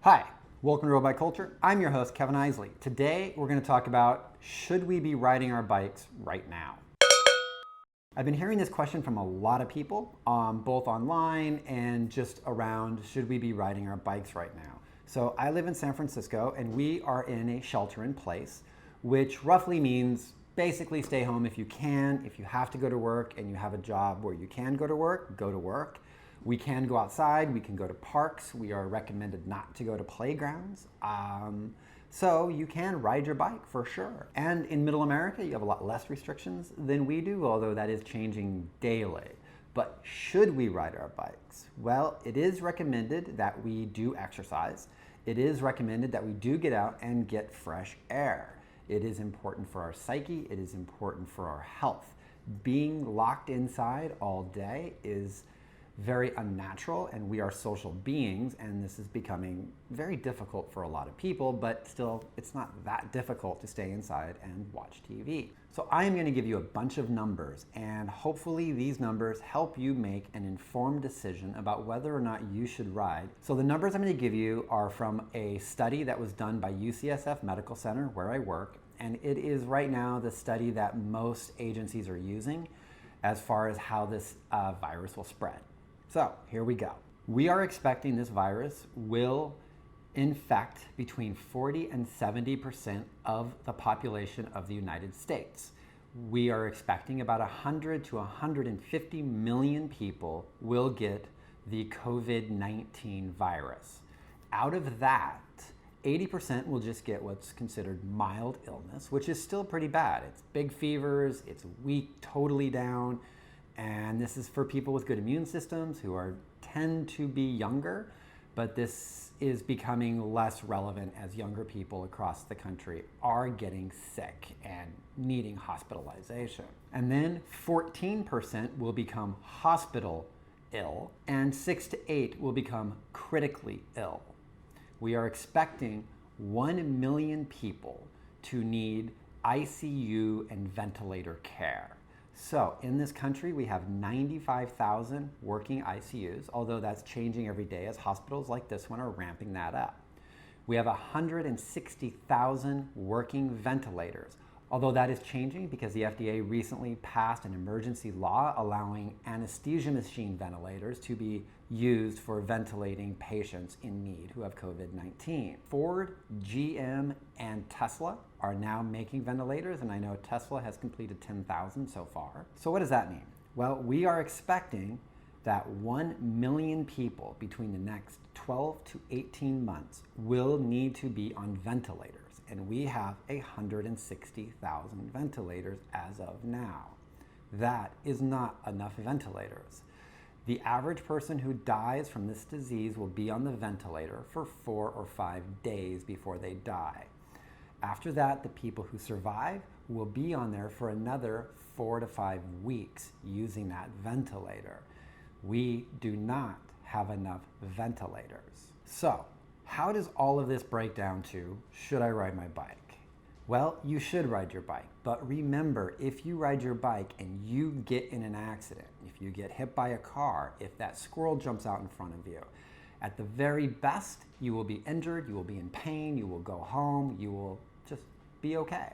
Hi, welcome to Road Bike Culture. I'm your host, Kevin Isley. Today, we're going to talk about, should we be riding our bikes right now? I've been hearing this question from a lot of people, both online and just around, should we be riding our bikes right now? So I live in San Francisco and we are in a shelter in place, which roughly means basically stay home if you can. If you have to go to work and you have a job where you can go to work, go to work. We can go outside, we can go to parks. We are recommended not to go to playgrounds. So you can ride your bike for sure. And in Middle America, you have a lot less restrictions than we do, although that is changing daily. But should we ride our bikes? Well, it is recommended that we do exercise. It is recommended that we do get out and get fresh air. It is important for our psyche. It is important for our health. Being locked inside all day is very unnatural, and we are social beings, and this is becoming very difficult for a lot of people, but still it's not that difficult to stay inside and watch TV. So I am going to give you a bunch of numbers, and hopefully these numbers help you make an informed decision about whether or not you should ride. So the numbers I'm going to give you are from a study that was done by UCSF Medical Center, where I work, and it is right now the study that most agencies are using as far as how this virus will spread. So here we go. We are expecting this virus will infect between 40 and 70% of the population of the United States. We are expecting about 100 to 150 million people will get the COVID-19 virus. Out of that, 80% will just get what's considered mild illness, which is still pretty bad. It's big fevers, it's weak, totally down. And this is for people with good immune systems who tend to be younger, but this is becoming less relevant as younger people across the country are getting sick and needing hospitalization. And then 14% will become hospital ill, and 6 to 8 will become critically ill. We are expecting 1 million people to need ICU and ventilator care. So in this country, we have 95,000 working ICUs, although that's changing every day as hospitals like this one are ramping that up. We have 160,000 working ventilators, although that is changing because the FDA recently passed an emergency law allowing anesthesia machine ventilators to be used for ventilating patients in need who have COVID-19. Ford, GM, and Tesla are now making ventilators, and I know Tesla has completed 10,000 so far. So what does that mean? Well, we are expecting that 1 million people between the next 12 to 18 months will need to be on ventilators, and we have 160,000 ventilators as of now. That is not enough ventilators. The average person who dies from this disease will be on the ventilator for 4 or 5 days before they die. After that, the people who survive will be on there for another 4 to 5 weeks using that ventilator. We do not have enough ventilators. So, how does all of this break down to, should I ride my bike? Well, you should ride your bike, but remember, if you ride your bike and you get in an accident, if you get hit by a car, if that squirrel jumps out in front of you, at the very best, you will be injured, you will be in pain, you will go home, you will just be okay.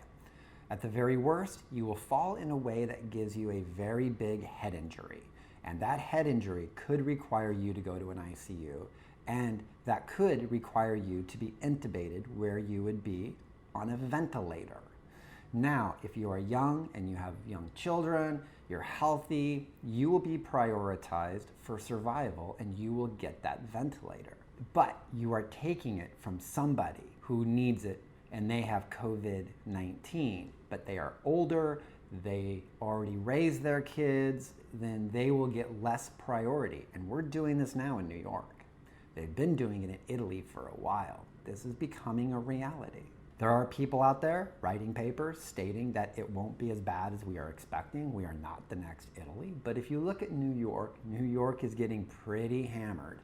At the very worst, you will fall in a way that gives you a very big head injury. And that head injury could require you to go to an ICU, and that could require you to be intubated where you would be on a ventilator. Now, if you are young and you have young children, you're healthy, you will be prioritized for survival and you will get that ventilator. But you are taking it from somebody who needs it and they have COVID-19, but they are older, they already raised their kids, then they will get less priority. And we're doing this now in New York. They've been doing it in Italy for a while. This is becoming a reality. There are people out there writing papers stating that it won't be as bad as we are expecting. We are not the next Italy. But if you look at New York is getting pretty hammered.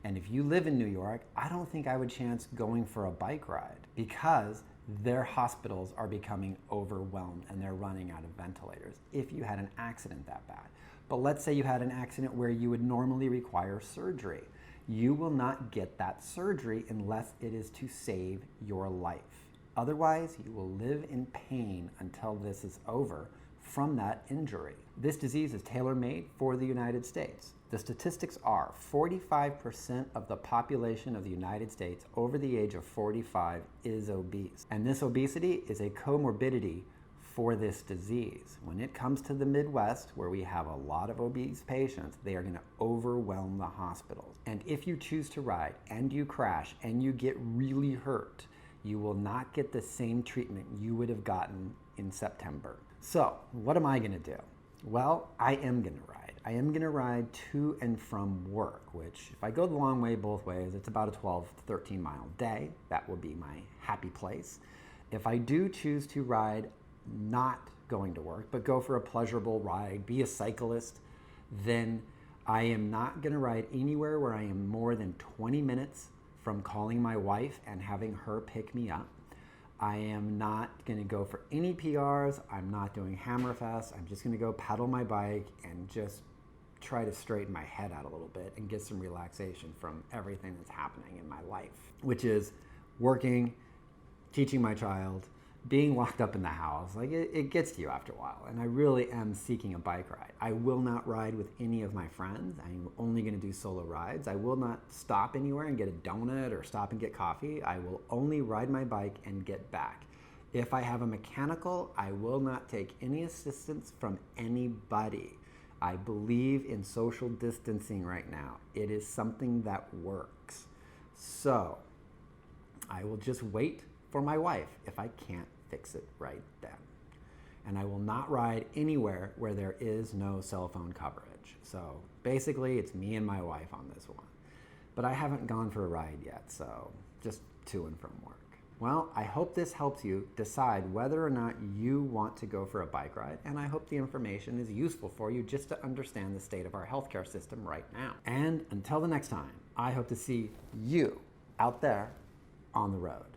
And if you live in New York, I don't think I would chance going for a bike ride because their hospitals are becoming overwhelmed and they're running out of ventilators if you had an accident that bad. But let's say you had an accident where you would normally require surgery. You will not get that surgery unless it is to save your life. Otherwise, you will live in pain until this is over from that injury. This disease is tailor-made for the United States. The statistics are 45% of the population of the United States over the age of 45 is obese. And this obesity is a comorbidity for this disease. When it comes to the Midwest, where we have a lot of obese patients, they are going to overwhelm the hospitals. And if you choose to ride and you crash and you get really hurt, you will not get the same treatment you would have gotten in September. So, what am I going to do? Well, I am going to ride. I am going to ride to and from work, which if I go the long way both ways, it's about a 12 to 13 mile day. That will be my happy place. If I do choose to ride not going to work, but go for a pleasurable ride, be a cyclist, then I am not going to ride anywhere where I am more than 20 minutes from calling my wife and having her pick me up. I am not going to go for any PRs. I'm not doing Hammerfest. I'm just going to go pedal my bike and just try to straighten my head out a little bit and get some relaxation from everything that's happening in my life, which is working, teaching my child, being locked up in the house. Like it gets to you after a while. And I really am seeking a bike ride. I will not ride with any of my friends. I'm only going to do solo rides. I will not stop anywhere and get a donut or stop and get coffee. I will only ride my bike and get back. If I have a mechanical, I will not take any assistance from anybody. I believe in social distancing right now. It is something that works. So I will just wait for my wife if I can't fix it right then. And I will not ride anywhere where there is no cell phone coverage. So basically it's me and my wife on this one. But I haven't gone for a ride yet, so just to and from work. Well, I hope this helps you decide whether or not you want to go for a bike ride, and I hope the information is useful for you just to understand the state of our healthcare system right now. And until the next time, I hope to see you out there on the road.